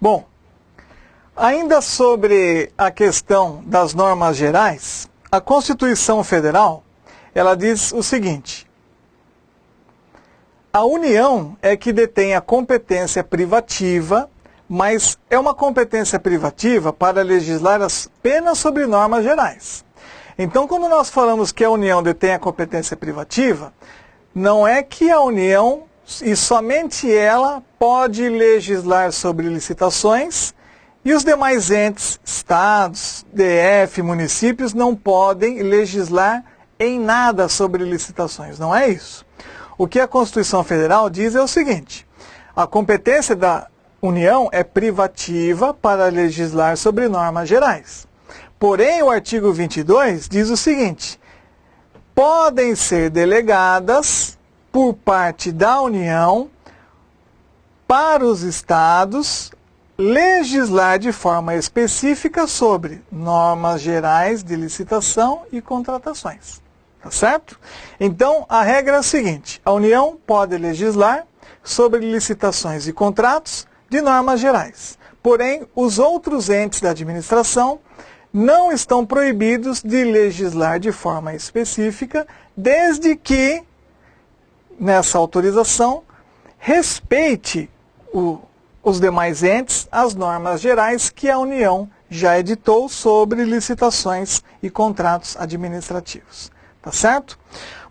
Bom, ainda sobre a questão das normas gerais, a Constituição Federal, ela diz o seguinte: a União é que detém a competência privativa, mas é uma competência privativa para legislar apenas sobre normas gerais. Então, quando nós falamos que a União detém a competência privativa, não é que a União, e somente ela, pode legislar sobre licitações e os demais entes, estados, DF, municípios, não podem legislar em nada sobre licitações. Não é isso. O que a Constituição Federal diz é o seguinte: a competência da União é privativa para legislar sobre normas gerais. Porém, o artigo 22 diz o seguinte: podem ser delegadas por parte da União para os estados legislar de forma específica sobre normas gerais de licitação e contratações. Tá certo? Então, a regra é a seguinte: a União pode legislar sobre licitações e contratos de normas gerais. Porém, os outros entes da administração não estão proibidos de legislar de forma específica, desde que, nessa autorização, respeite os demais entes, as normas gerais que a União já editou sobre licitações e contratos administrativos. Tá certo?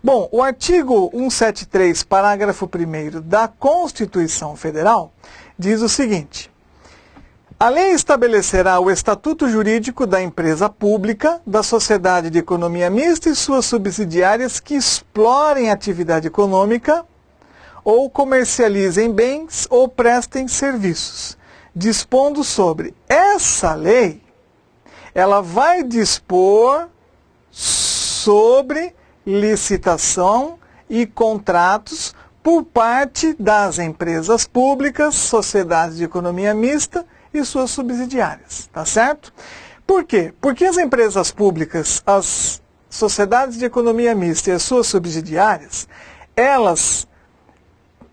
Bom, o artigo 173, parágrafo 1º da Constituição Federal, diz o seguinte: a lei estabelecerá o estatuto jurídico da empresa pública, da sociedade de economia mista e suas subsidiárias que explorem atividade econômica ou comercializem bens ou prestem serviços, dispondo sobre essa lei. Ela vai dispor sobre licitação e contratos por parte das empresas públicas, sociedades de economia mista e suas subsidiárias, tá certo? Por quê? Porque as empresas públicas, as sociedades de economia mista e as suas subsidiárias, elas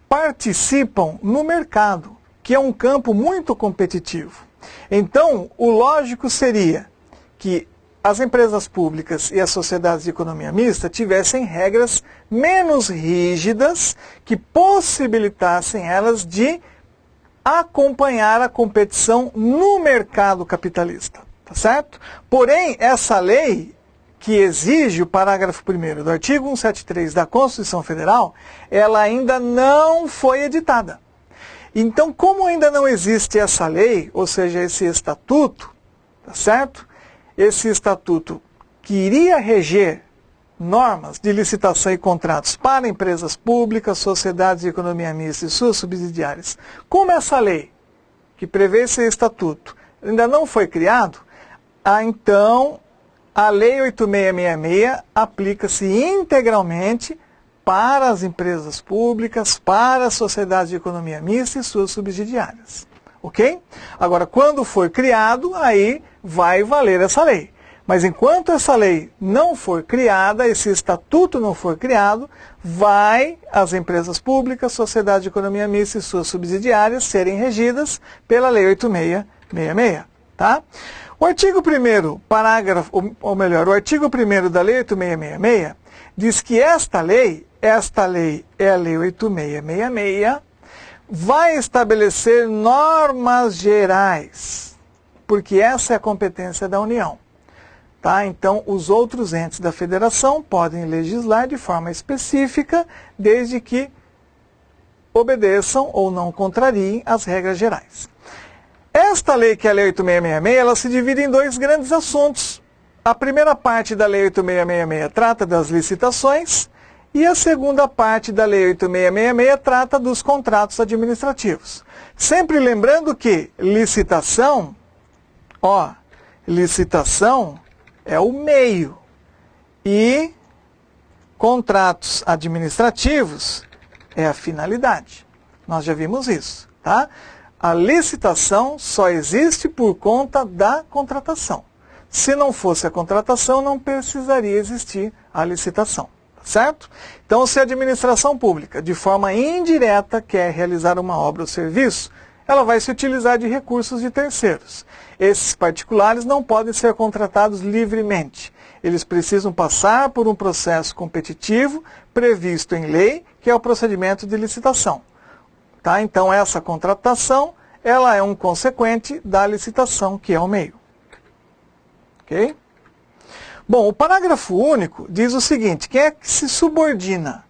participam no mercado, que é um campo muito competitivo. Então, o lógico seria que as empresas públicas e as sociedades de economia mista tivessem regras menos rígidas que possibilitassem elas de acompanhar a competição no mercado capitalista, tá certo? Porém, essa lei que exige o parágrafo 1º do artigo 173 da Constituição Federal, ela ainda não foi editada. Então, como ainda não existe essa lei, ou seja, esse estatuto, tá certo? Esse estatuto que iria reger normas de licitação e contratos para empresas públicas, sociedades de economia mista e suas subsidiárias. Como essa lei, que prevê esse estatuto, ainda não foi criado, então a Lei 8666 aplica-se integralmente para as empresas públicas, para as sociedades de economia mista e suas subsidiárias. Ok? Agora, quando for criado, aí vai valer essa lei. Mas enquanto essa lei não for criada, esse estatuto não for criado, vai as empresas públicas, sociedade de economia mista e suas subsidiárias serem regidas pela Lei 8666. Tá? O artigo 1º, o artigo 1º da Lei 8666 diz que esta lei é a Lei 8666, vai estabelecer normas gerais, porque essa é a competência da União. Tá? Então, os outros entes da federação podem legislar de forma específica, desde que obedeçam ou não contrariem as regras gerais. Esta lei, que é a Lei 8666, ela se divide em dois grandes assuntos. A primeira parte da Lei 8666 trata das licitações e a segunda parte da Lei 8666 trata dos contratos administrativos. Sempre lembrando que licitação é o meio e contratos administrativos é a finalidade. Nós já vimos isso, tá? A licitação só existe por conta da contratação. Se não fosse a contratação, não precisaria existir a licitação, certo? Então, se a administração pública, de forma indireta, quer realizar uma obra ou serviço, ela vai se utilizar de recursos de terceiros. Esses particulares não podem ser contratados livremente. Eles precisam passar por um processo competitivo previsto em lei, que é o procedimento de licitação. Tá? Então, essa contratação, ela é um consequente da licitação, que é o meio. Ok? Bom, o parágrafo único diz o seguinte: quem é que se subordina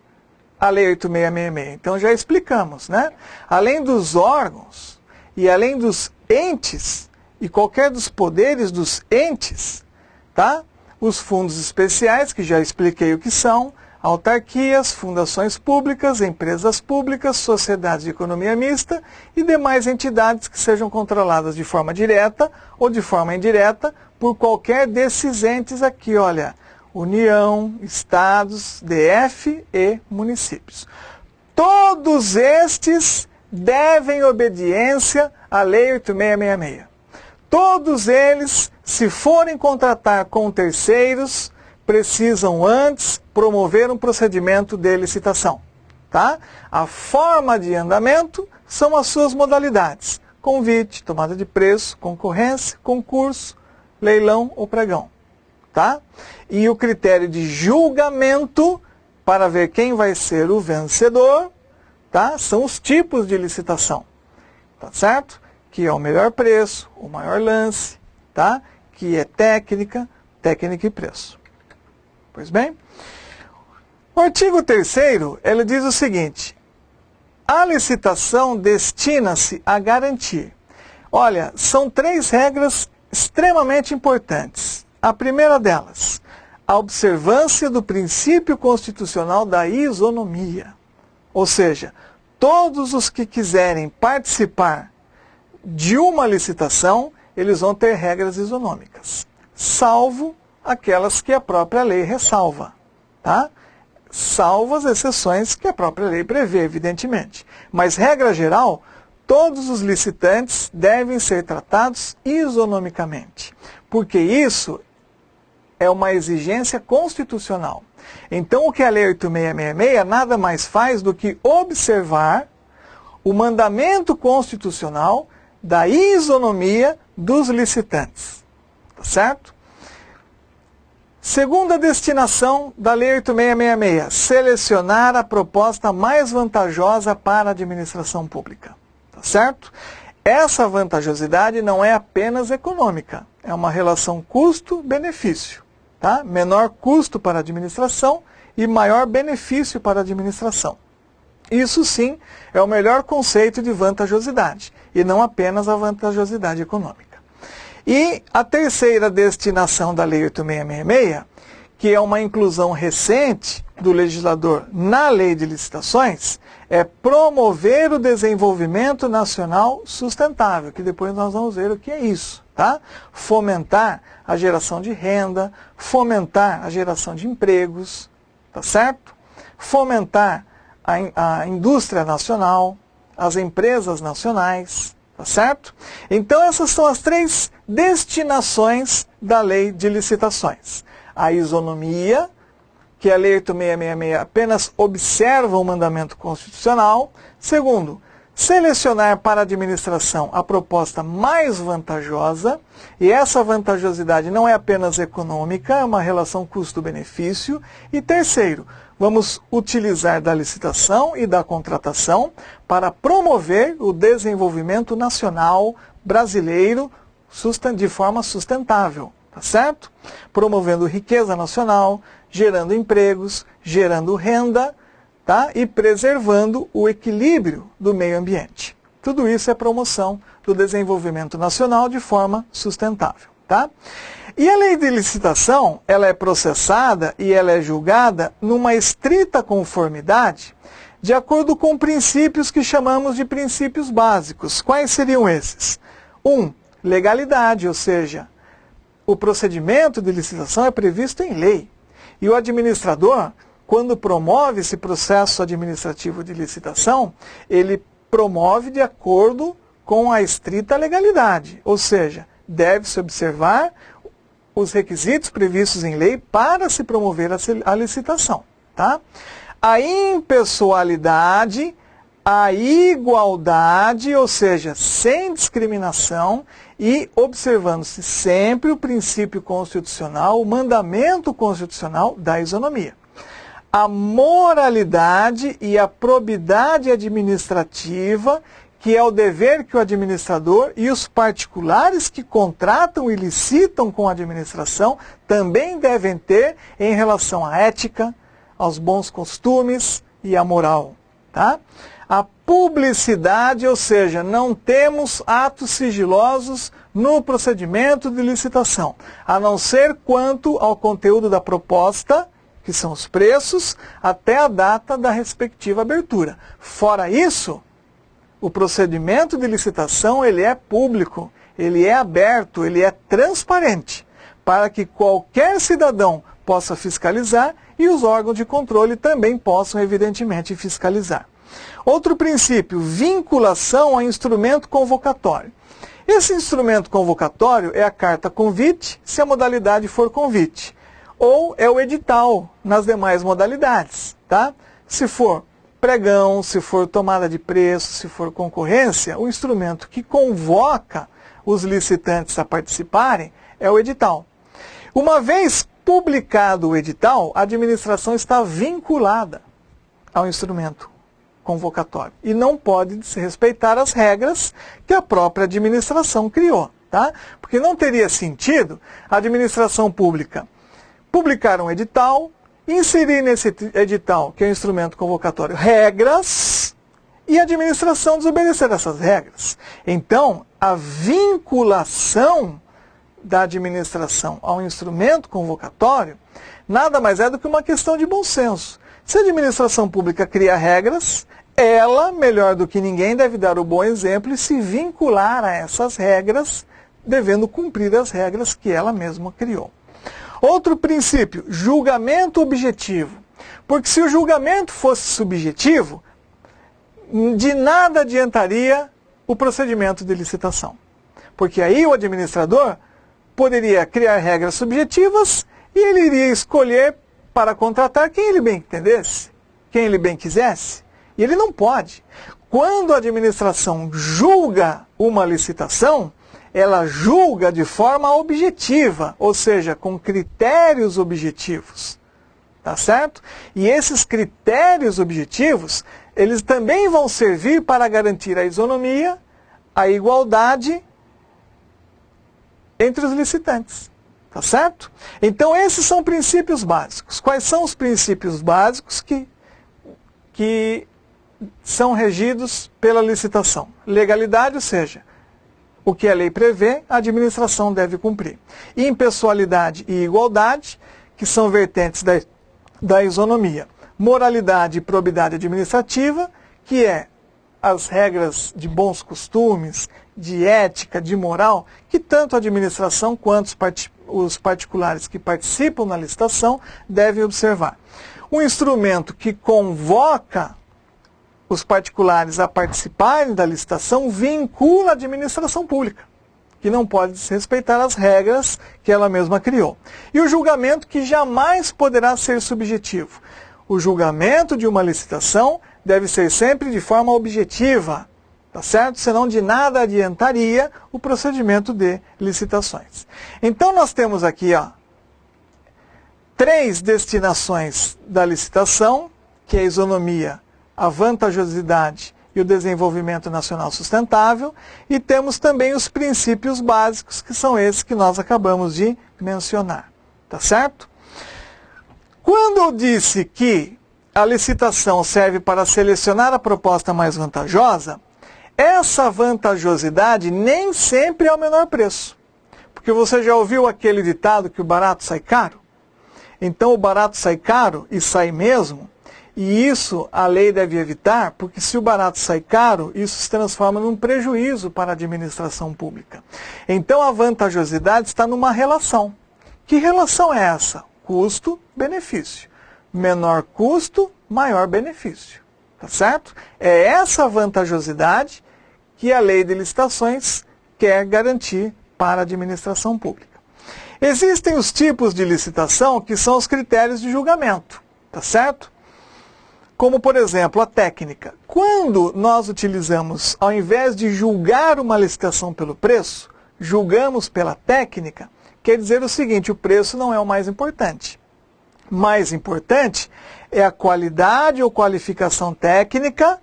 à Lei 8.666? Então, já explicamos, né? Além dos órgãos e além dos entes e qualquer dos poderes dos entes, tá? Os fundos especiais, que já expliquei o que são, autarquias, fundações públicas, empresas públicas, sociedades de economia mista e demais entidades que sejam controladas de forma direta ou de forma indireta por qualquer desses entes aqui, olha, União, Estados, DF e municípios. Todos estes devem obediência à Lei 8.666. Todos eles, se forem contratar com terceiros, precisam antes promover um procedimento de licitação. Tá? A forma de andamento são as suas modalidades: convite, tomada de preço, concorrência, concurso, leilão ou pregão. Tá? E o critério de julgamento para ver quem vai ser o vencedor, tá? São os tipos de licitação. Tá certo? Que é o melhor preço, o maior lance, tá? Que é técnica e preço. Pois bem, o artigo 3º, ele diz o seguinte: a licitação destina-se a garantir. Olha, são 3 regras extremamente importantes. A primeira delas, a observância do princípio constitucional da isonomia. Ou seja, todos os que quiserem participar de uma licitação, eles vão ter regras isonômicas, salvo aquelas que a própria lei ressalva, tá? Salvo as exceções que a própria lei prevê, evidentemente. Mas, regra geral, todos os licitantes devem ser tratados isonomicamente, porque isso é uma exigência constitucional. Então, o que a Lei 8.666 nada mais faz do que observar o mandamento constitucional da isonomia dos licitantes. Tá certo? Segunda destinação da Lei 8.666, selecionar a proposta mais vantajosa para a administração pública. Tá certo? Essa vantajosidade não é apenas econômica, é uma relação custo-benefício. Tá? Menor custo para a administração e maior benefício para a administração. Isso sim é o melhor conceito de vantajosidade, e não apenas a vantajosidade econômica. E a terceira destinação da Lei 8.666, que é uma inclusão recente do legislador na Lei de Licitações, é promover o desenvolvimento nacional sustentável, que depois nós vamos ver o que é isso. Tá? Fomentar a geração de renda, fomentar a geração de empregos, tá certo? Fomentar a indústria nacional, as empresas nacionais, tá certo? Então essas são as 3 destinações da Lei de Licitações. A isonomia, que a Lei 8.666 apenas observa o mandamento constitucional. Segundo, selecionar para a administração a proposta mais vantajosa, e essa vantajosidade não é apenas econômica, é uma relação custo-benefício. E terceiro, vamos utilizar da licitação e da contratação para promover o desenvolvimento nacional brasileiro de forma sustentável, tá certo? Promovendo riqueza nacional, gerando empregos, gerando renda, tá? E preservando o equilíbrio do meio ambiente. Tudo isso é promoção do desenvolvimento nacional de forma sustentável. Tá? E a lei de licitação, ela é processada e ela é julgada numa estrita conformidade de acordo com princípios que chamamos de princípios básicos. Quais seriam esses? 1. Legalidade, ou seja, o procedimento de licitação é previsto em lei. E o administrador, quando promove esse processo administrativo de licitação, ele promove de acordo com a estrita legalidade, ou seja, deve-se observar os requisitos previstos em lei para se promover a licitação. Tá? A impessoalidade, a igualdade, ou seja, sem discriminação e observando-se sempre o princípio constitucional, o mandamento constitucional da isonomia. A moralidade e a probidade administrativa, que é o dever que o administrador e os particulares que contratam e licitam com a administração também devem ter em relação à ética, aos bons costumes e à moral. Tá? A publicidade, ou seja, não temos atos sigilosos no procedimento de licitação, a não ser quanto ao conteúdo da proposta, que são os preços, até a data da respectiva abertura. Fora isso, o procedimento de licitação ele é público, ele é aberto, ele é transparente, para que qualquer cidadão possa fiscalizar e os órgãos de controle também possam, evidentemente, fiscalizar. Outro princípio, vinculação a instrumento convocatório. Esse instrumento convocatório é a carta convite, se a modalidade for convite, ou é o edital nas demais modalidades. Tá? Se for pregão, se for tomada de preço, se for concorrência, o instrumento que convoca os licitantes a participarem é o edital. Uma vez publicado o edital, a administração está vinculada ao instrumento convocatório e não pode desrespeitar as regras que a própria administração criou. Tá? Porque não teria sentido a administração pública publicar um edital, inserir nesse edital, que é o instrumento convocatório, regras e a administração desobedecer essas regras. Então, a vinculação da administração ao instrumento convocatório nada mais é do que uma questão de bom senso. Se a administração pública cria regras, ela, melhor do que ninguém, deve dar o bom exemplo e se vincular a essas regras, devendo cumprir as regras que ela mesma criou. Outro princípio, julgamento objetivo. Porque se o julgamento fosse subjetivo, de nada adiantaria o procedimento de licitação. Porque aí o administrador poderia criar regras subjetivas e ele iria escolher para contratar quem ele bem entendesse, quem ele bem quisesse. E ele não pode. Quando a administração julga uma licitação, ela julga de forma objetiva, ou seja, com critérios objetivos. Tá certo? E esses critérios objetivos, eles também vão servir para garantir a isonomia, a igualdade entre os licitantes. Tá certo? Então, esses são princípios básicos. Quais são os princípios básicos que são regidos pela licitação? Legalidade, ou seja, o que a lei prevê, a administração deve cumprir. Impessoalidade e igualdade, que são vertentes da isonomia. Moralidade e probidade administrativa, que é as regras de bons costumes, de ética, de moral, que tanto a administração quanto os particulares que participam na licitação devem observar. Um instrumento que convoca os particulares a participarem da licitação vincula a administração pública, que não pode desrespeitar as regras que ela mesma criou. E o julgamento que jamais poderá ser subjetivo. O julgamento de uma licitação deve ser sempre de forma objetiva, tá certo? Senão de nada adiantaria o procedimento de licitações. Então nós temos aqui 3 destinações da licitação, que é a isonomia, a vantajosidade e o desenvolvimento nacional sustentável, e temos também os princípios básicos, que são esses que nós acabamos de mencionar. Tá certo? Quando eu disse que a licitação serve para selecionar a proposta mais vantajosa, essa vantajosidade nem sempre é o menor preço. Porque você já ouviu aquele ditado que o barato sai caro? Então o barato sai caro e sai mesmo. E isso a lei deve evitar, porque se o barato sai caro, isso se transforma num prejuízo para a administração pública. Então a vantajosidade está numa relação. Que relação é essa? Custo-benefício. Menor custo, maior benefício. Tá certo? É essa vantajosidade que a lei de licitações quer garantir para a administração pública. Existem os tipos de licitação que são os critérios de julgamento. Tá certo? como por exemplo a técnica. Quando nós utilizamos, ao invés de julgar uma licitação pelo preço, julgamos pela técnica, quer dizer o seguinte: o preço não é o mais importante. Mais importante é a qualidade ou qualificação técnica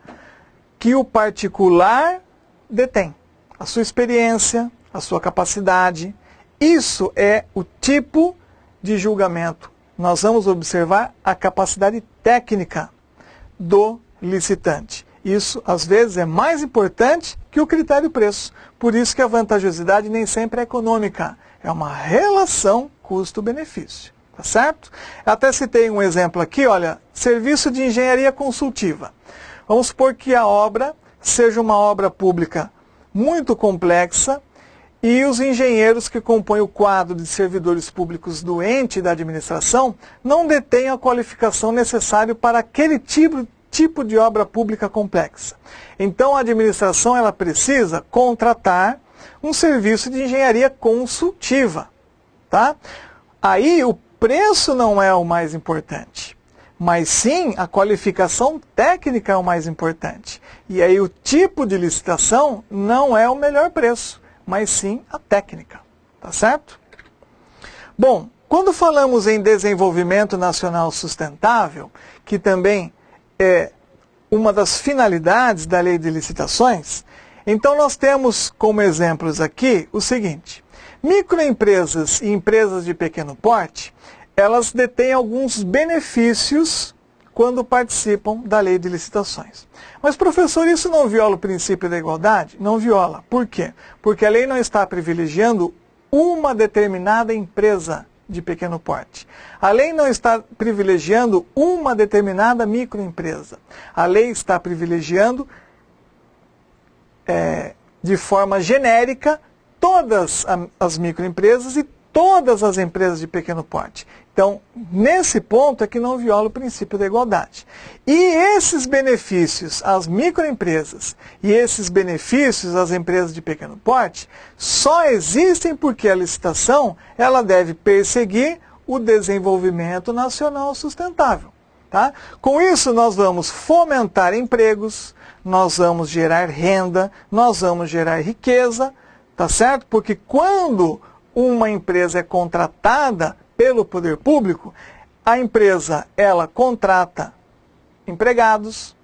que o particular detém. A sua experiência, a sua capacidade. Isso é o tipo de julgamento. Nós vamos observar a capacidade técnica do licitante. Isso, às vezes, é mais importante que o critério preço. Por isso que a vantajosidade nem sempre é econômica. É uma relação custo-benefício. Tá certo? Até citei um exemplo aqui, olha, serviço de engenharia consultiva. Vamos supor que a obra seja uma obra pública muito complexa e os engenheiros que compõem o quadro de servidores públicos do ente da administração não detêm a qualificação necessária para aquele tipo de obra pública complexa. Então a administração ela precisa contratar um serviço de engenharia consultiva. Tá? Aí o preço não é o mais importante, mas sim a qualificação técnica é o mais importante. E aí o tipo de licitação não é o melhor preço, mas sim a técnica. Tá certo? Bom, quando falamos em desenvolvimento nacional sustentável, que também é uma das finalidades da lei de licitações, então nós temos como exemplos aqui o seguinte: microempresas e empresas de pequeno porte, elas detêm alguns benefícios quando participam da lei de licitações. Mas, professor, isso não viola o princípio da igualdade? Não viola. Por quê? Porque a lei não está privilegiando uma determinada empresa de pequeno porte. A lei não está privilegiando uma determinada microempresa. A lei está privilegiando, de forma genérica, todas as microempresas e todas as empresas de pequeno porte. Então, nesse ponto é que não viola o princípio da igualdade. E esses benefícios às microempresas e esses benefícios às empresas de pequeno porte só existem porque a licitação ela deve perseguir o desenvolvimento nacional sustentável. Tá? Com isso, nós vamos fomentar empregos, nós vamos gerar renda, nós vamos gerar riqueza, tá certo? Porque quando uma empresa é contratada pelo poder público, a empresa ela contrata empregados,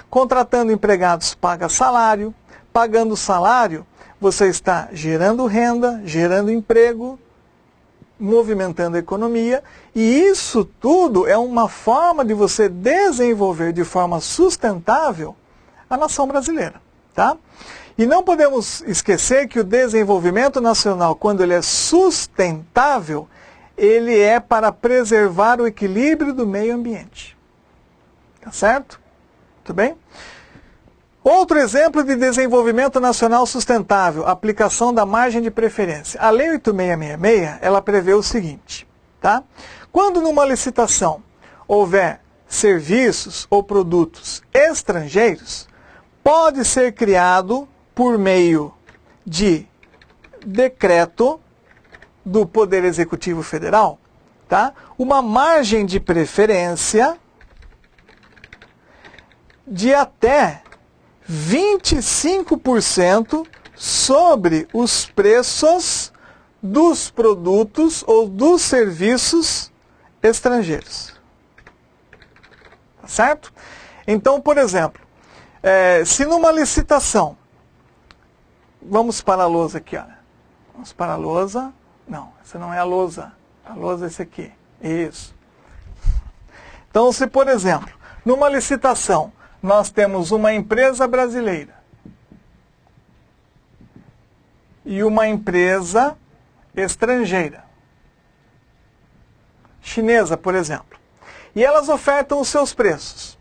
contratando empregados paga salário, pagando salário você está gerando renda, gerando emprego, movimentando a economia, e isso tudo é uma forma de você desenvolver de forma sustentável a nação brasileira, tá? E não podemos esquecer que o desenvolvimento nacional, quando ele é sustentável, ele é para preservar o equilíbrio do meio ambiente. Tá certo? Tudo bem? Outro exemplo de desenvolvimento nacional sustentável, aplicação da margem de preferência. A Lei 8666, ela prevê o seguinte, tá? Quando numa licitação houver serviços ou produtos estrangeiros, pode ser criado por meio de decreto do Poder Executivo Federal, tá? Uma margem de preferência de até 25% sobre os preços dos produtos ou dos serviços estrangeiros. Tá certo? Então, por exemplo, se numa licitação, vamos para a lousa aqui, olha. Vamos para a lousa. Não, essa não é a lousa. A lousa é esse aqui. Isso. Então, se por exemplo, numa licitação, nós temos uma empresa brasileira e uma empresa estrangeira, chinesa, por exemplo, e elas ofertam os seus preços.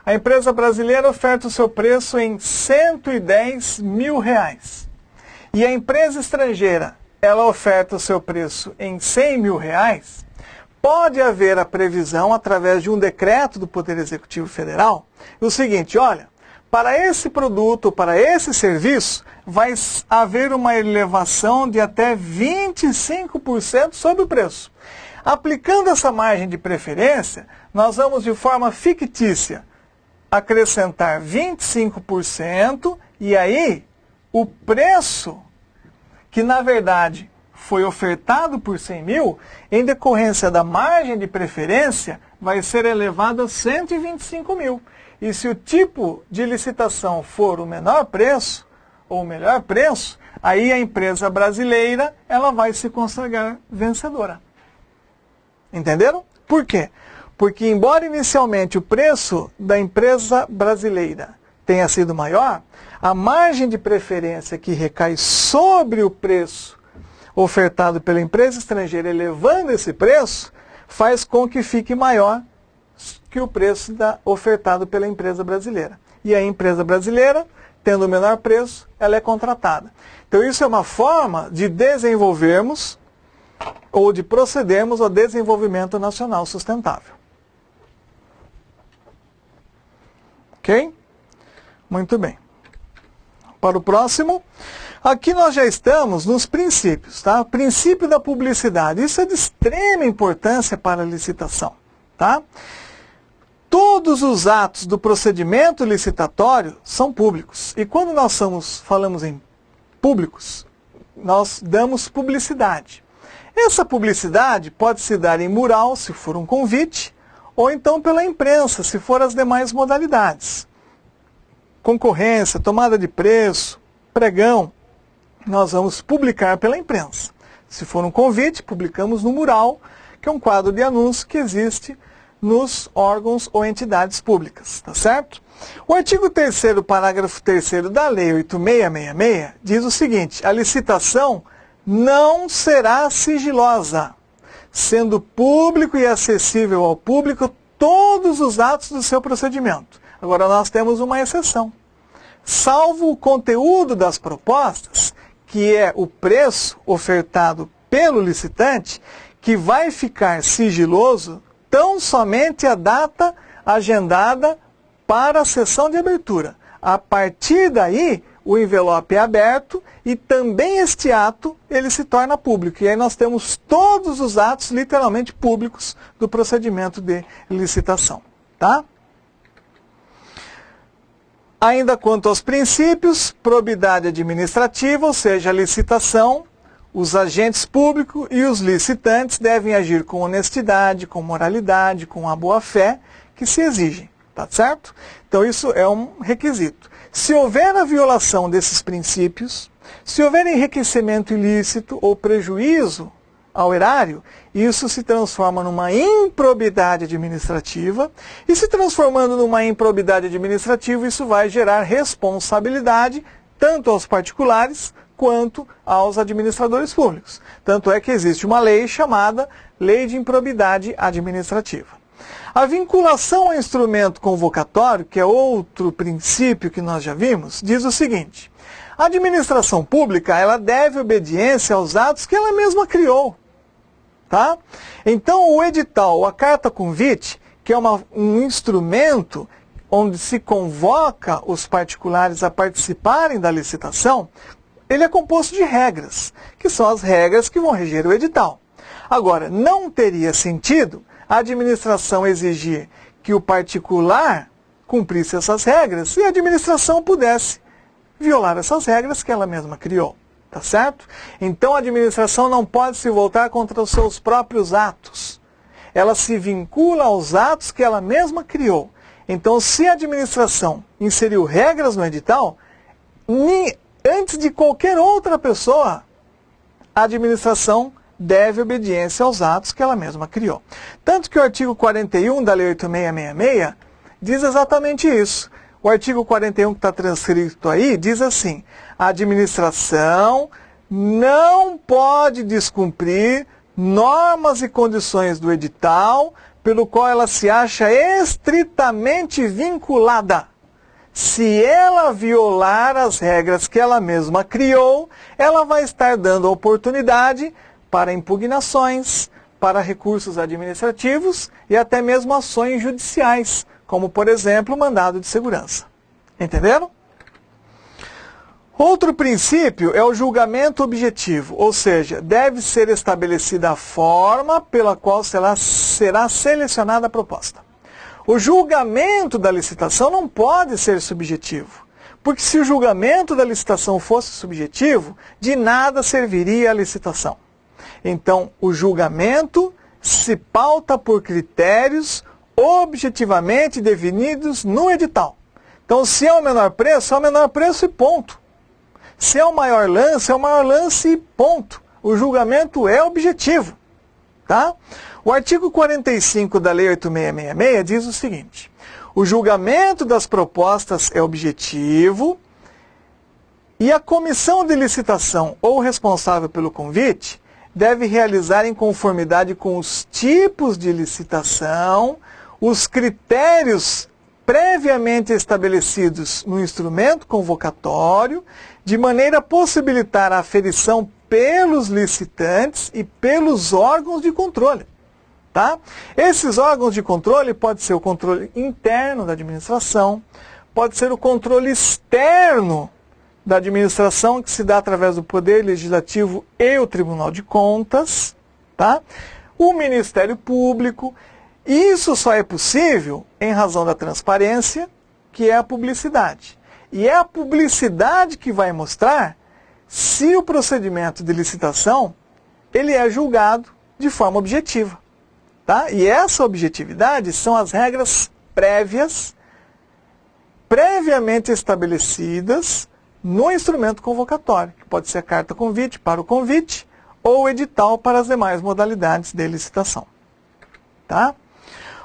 A empresa brasileira oferta o seu preço em R$110 mil. E a empresa estrangeira, ela oferta o seu preço em R$100 mil. Pode haver a previsão, através de um decreto do Poder Executivo Federal, o seguinte: olha, para esse produto, para esse serviço, vai haver uma elevação de até 25% sobre o preço. Aplicando essa margem de preferência, nós vamos de forma fictícia acrescentar 25% e aí o preço que na verdade foi ofertado por 100 mil, em decorrência da margem de preferência, vai ser elevado a 125 mil. E se o tipo de licitação for o menor preço, ou o melhor preço, aí a empresa brasileira ela vai se consagrar vencedora. Entenderam? Por quê? Porque embora inicialmente o preço da empresa brasileira tenha sido maior, a margem de preferência que recai sobre o preço ofertado pela empresa estrangeira, elevando esse preço, faz com que fique maior que o preço ofertado pela empresa brasileira. E a empresa brasileira, tendo o menor preço, ela é contratada. Então isso é uma forma de desenvolvermos ou de procedermos ao desenvolvimento nacional sustentável. Ok? Muito bem. Para o próximo, aqui nós já estamos nos princípios, tá? O princípio da publicidade. Isso é de extrema importância para a licitação, tá? Todos os atos do procedimento licitatório são públicos. E quando nós falamos em públicos, nós damos publicidade. Essa publicidade pode se dar em mural, se for um convite, ou então pela imprensa, se for as demais modalidades. Concorrência, tomada de preço, pregão, nós vamos publicar pela imprensa. Se for um convite, publicamos no mural, que é um quadro de anúncio que existe nos órgãos ou entidades públicas, tá certo? O artigo 3º, parágrafo 3º da Lei 8666 diz o seguinte: a licitação não será sigilosa, sendo público e acessível ao público todos os atos do seu procedimento. Agora nós temos uma exceção. Salvo o conteúdo das propostas, que é o preço ofertado pelo licitante, que vai ficar sigiloso tão somente a data agendada para a sessão de abertura. A partir daí, o envelope é aberto e também este ato ele se torna público. E aí nós temos todos os atos literalmente públicos do procedimento de licitação. Tá? Ainda quanto aos princípios, probidade administrativa, ou seja, a licitação, os agentes públicos e os licitantes devem agir com honestidade, com moralidade, com a boa-fé que se exigem, tá certo? Então isso é um requisito. Se houver a violação desses princípios, se houver enriquecimento ilícito ou prejuízo ao erário, isso se transforma numa improbidade administrativa, e se transformando numa improbidade administrativa, isso vai gerar responsabilidade tanto aos particulares quanto aos administradores públicos. Tanto é que existe uma lei chamada Lei de Improbidade Administrativa. A vinculação ao instrumento convocatório, que é outro princípio que nós já vimos, diz o seguinte: a administração pública ela deve obediência aos atos que ela mesma criou. Tá? Então o edital, a carta convite, que é um instrumento onde se convoca os particulares a participarem da licitação, ele é composto de regras, que são as regras que vão reger o edital. Agora, não teria sentido a administração exigir que o particular cumprisse essas regras se a administração pudesse violar essas regras que ela mesma criou. Tá certo? Então a administração não pode se voltar contra os seus próprios atos. Ela se vincula aos atos que ela mesma criou. Então, se a administração inseriu regras no edital, antes de qualquer outra pessoa, a administração deve obediência aos atos que ela mesma criou. Tanto que o artigo 41 da Lei 8666 diz exatamente isso. O artigo 41 que está transcrito aí diz assim: a administração não pode descumprir normas e condições do edital pelo qual ela se acha estritamente vinculada. Se ela violar as regras que ela mesma criou, ela vai estar dando oportunidade para impugnações, para recursos administrativos e até mesmo ações judiciais, como, por exemplo, o mandado de segurança. Entenderam? Outro princípio é o julgamento objetivo, ou seja, deve ser estabelecida a forma pela qual será selecionada a proposta. O julgamento da licitação não pode ser subjetivo, porque se o julgamento da licitação fosse subjetivo, de nada serviria a licitação. Então, o julgamento se pauta por critérios objetivamente definidos no edital. Então, se é o menor preço e ponto. Se é o maior lance e ponto. O julgamento é objetivo. Tá? O artigo 45 da Lei 8666 diz o seguinte: o julgamento das propostas é objetivo e a comissão de licitação ou responsável pelo convite deve realizar em conformidade com os tipos de licitação, os critérios previamente estabelecidos no instrumento convocatório, de maneira a possibilitar a aferição pelos licitantes e pelos órgãos de controle. Tá? Esses órgãos de controle pode ser o controle interno da administração, pode ser o controle externo da administração, que se dá através do Poder Legislativo e o Tribunal de Contas, tá? O Ministério Público. E isso só é possível em razão da transparência, que é a publicidade. E é a publicidade que vai mostrar se o procedimento de licitação ele é julgado de forma objetiva. Tá? E essa objetividade são as regras previamente estabelecidas no instrumento convocatório, que pode ser a carta convite para o convite ou o edital para as demais modalidades de licitação. Tá?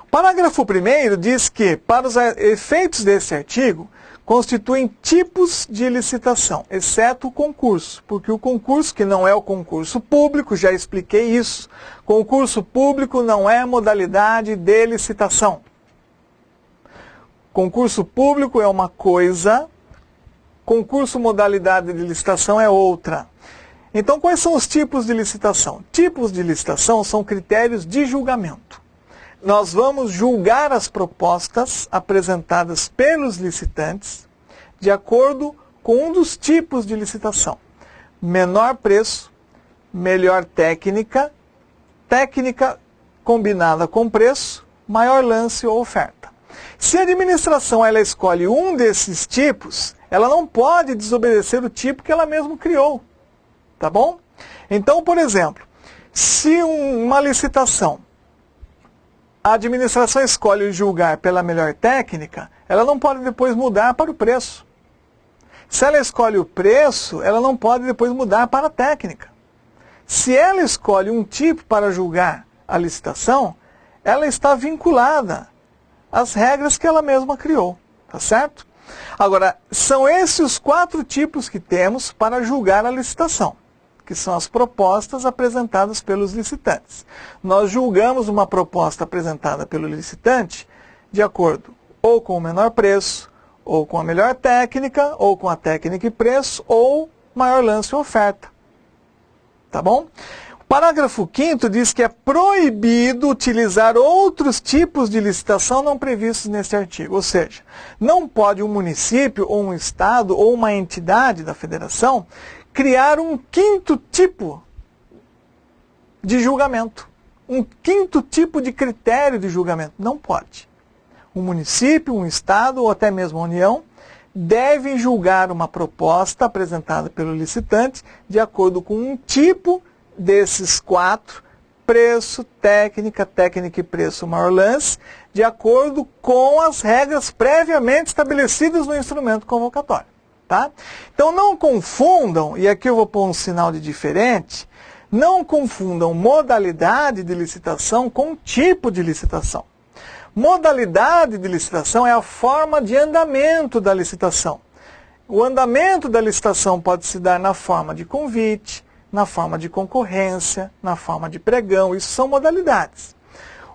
O parágrafo 1º diz que, para os efeitos desse artigo, constituem tipos de licitação, exceto o concurso, porque o concurso, que não é o concurso público, já expliquei isso, concurso público não é modalidade de licitação. Concurso público é uma coisa, concurso modalidade de licitação é outra. Então, quais são os tipos de licitação? Tipos de licitação são critérios de julgamento. Nós vamos julgar as propostas apresentadas pelos licitantes de acordo com um dos tipos de licitação. Menor preço, melhor técnica, técnica combinada com preço, maior lance ou oferta. Se a administração ela escolhe um desses tipos, ela não pode desobedecer o tipo que ela mesma criou. Tá bom? Então, por exemplo, se uma licitação a administração escolhe julgar pela melhor técnica, ela não pode depois mudar para o preço. Se ela escolhe o preço, ela não pode depois mudar para a técnica. Se ela escolhe um tipo para julgar a licitação, ela está vinculada às regras que ela mesma criou. Tá certo? Agora, são esses os 4 tipos que temos para julgar a licitação, que são as propostas apresentadas pelos licitantes. Nós julgamos uma proposta apresentada pelo licitante de acordo ou com o menor preço, ou com a melhor técnica, ou com a técnica e preço, ou maior lance ou oferta. Tá bom? O parágrafo 5º diz que é proibido utilizar outros tipos de licitação não previstos neste artigo. Ou seja, não pode um município, ou um estado, ou uma entidade da federação criar um 5º tipo de julgamento. Um 5º tipo de critério de julgamento. Não pode. Um município, um estado ou até mesmo a União devem julgar uma proposta apresentada pelo licitante de acordo com um tipo desses 4, preço, técnica, técnica e preço, maior lance, de acordo com as regras previamente estabelecidas no instrumento convocatório. Tá? Então não confundam, e aqui eu vou pôr um sinal de diferente, não confundam modalidade de licitação com tipo de licitação. Modalidade de licitação é a forma de andamento da licitação. O andamento da licitação pode se dar na forma de convite, na forma de concorrência, na forma de pregão, isso são modalidades.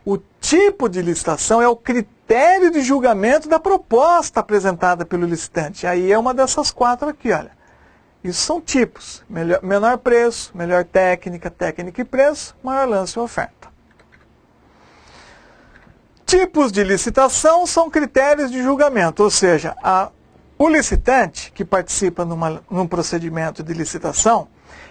O tipo de licitação é o critério de julgamento da proposta apresentada pelo licitante. Aí é uma dessas 4 aqui, olha. Isso são tipos. Menor preço, melhor técnica, técnica e preço, maior lance ou oferta. Tipos de licitação são critérios de julgamento, ou seja, o licitante que participa num procedimento de licitação,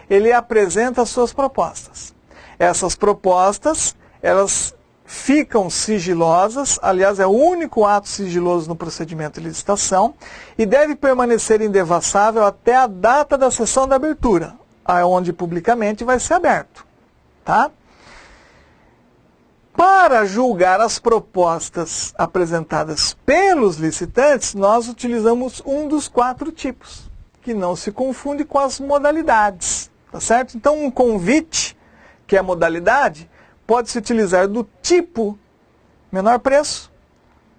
ele apresenta as suas propostas. Essas propostas, elas ficam sigilosas, aliás, é o único ato sigiloso no procedimento de licitação, e deve permanecer indevassável até a data da sessão de abertura, onde publicamente vai ser aberto. Tá? Para julgar as propostas apresentadas pelos licitantes, nós utilizamos um dos 4 tipos, que não se confunde com as modalidades. Tá certo? Então, um convite, que é a modalidade, pode se utilizar do tipo menor preço,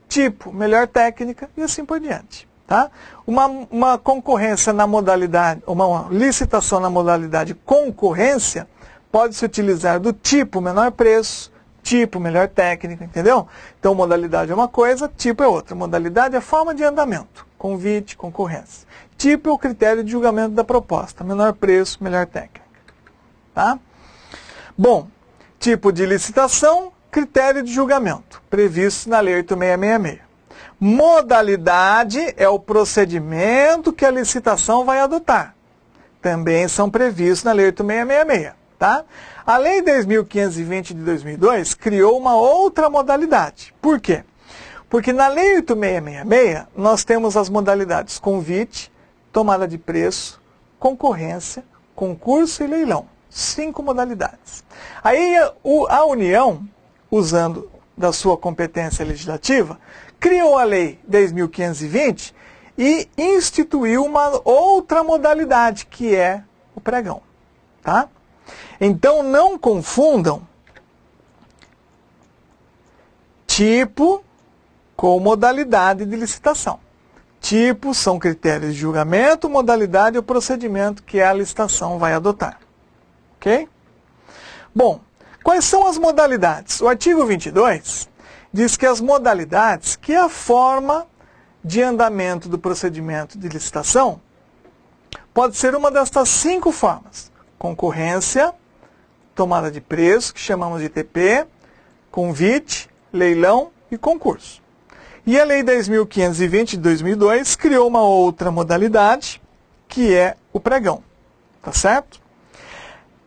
tipo melhor técnica e assim por diante. Tá? Uma concorrência na modalidade, uma licitação na modalidade concorrência pode se utilizar do tipo menor preço, tipo melhor técnica, entendeu? Então modalidade é uma coisa, tipo é outra. Modalidade é a forma de andamento, convite, concorrência. Tipo é o critério de julgamento da proposta, menor preço, melhor técnica. Tá? Bom, tipo de licitação, critério de julgamento, previsto na Lei 8.666. Modalidade é o procedimento que a licitação vai adotar. Também são previstos na Lei 8.666. Tá? A Lei 10.520 de 2002 criou uma outra modalidade. Por quê? Porque na Lei 8.666 nós temos as modalidades convite, tomada de preço, concorrência, concurso e leilão. 5 modalidades. Aí a União, usando da sua competência legislativa, criou a Lei 10.520 e instituiu uma outra modalidade, que é o pregão. Tá? Então não confundam tipo com modalidade de licitação. Tipo são critérios de julgamento, modalidade é o procedimento que a licitação vai adotar. Ok? Bom, quais são as modalidades? O artigo 22 diz que as modalidades, que é a forma de andamento do procedimento de licitação, pode ser uma destas 5 formas. Concorrência, tomada de preço, que chamamos de TP, convite, leilão e concurso. E a Lei 10.520 de 2002 criou uma outra modalidade, que é o pregão. Tá certo?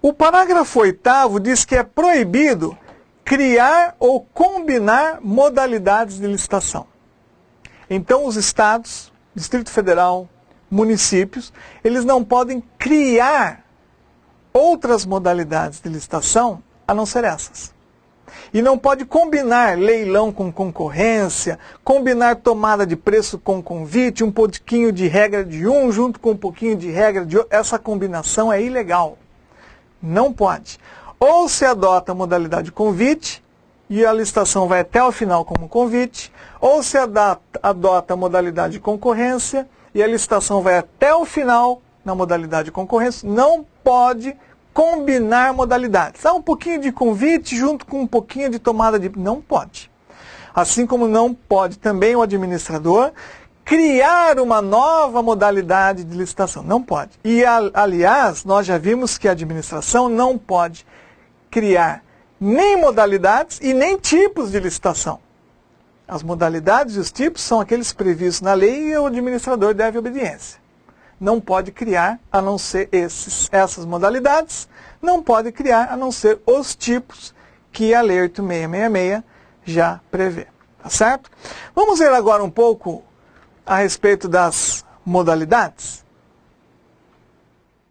O parágrafo 8º diz que é proibido criar ou combinar modalidades de licitação. Então, os estados, Distrito Federal, municípios, eles não podem criar outras modalidades de licitação a não ser essas. E não pode combinar leilão com concorrência, combinar tomada de preço com convite, um pouquinho de regra de um junto com um pouquinho de regra de outro. Essa combinação é ilegal. Não pode. Ou se adota a modalidade convite, e a licitação vai até o final como convite, ou se adota a modalidade concorrência, e a licitação vai até o final na modalidade concorrência. Não pode combinar modalidades. Um pouquinho de convite junto com um pouquinho de tomada de... Não pode. Assim como não pode também o administrador criar uma nova modalidade de licitação. Não pode. E, aliás, nós já vimos que a administração não pode criar nem modalidades e nem tipos de licitação. As modalidades e os tipos são aqueles previstos na lei e o administrador deve obediência. Não pode criar a não ser essas modalidades, não pode criar a não ser os tipos que a Lei 8.666 já prevê. Tá certo? Vamos ver agora um pouco a respeito das modalidades.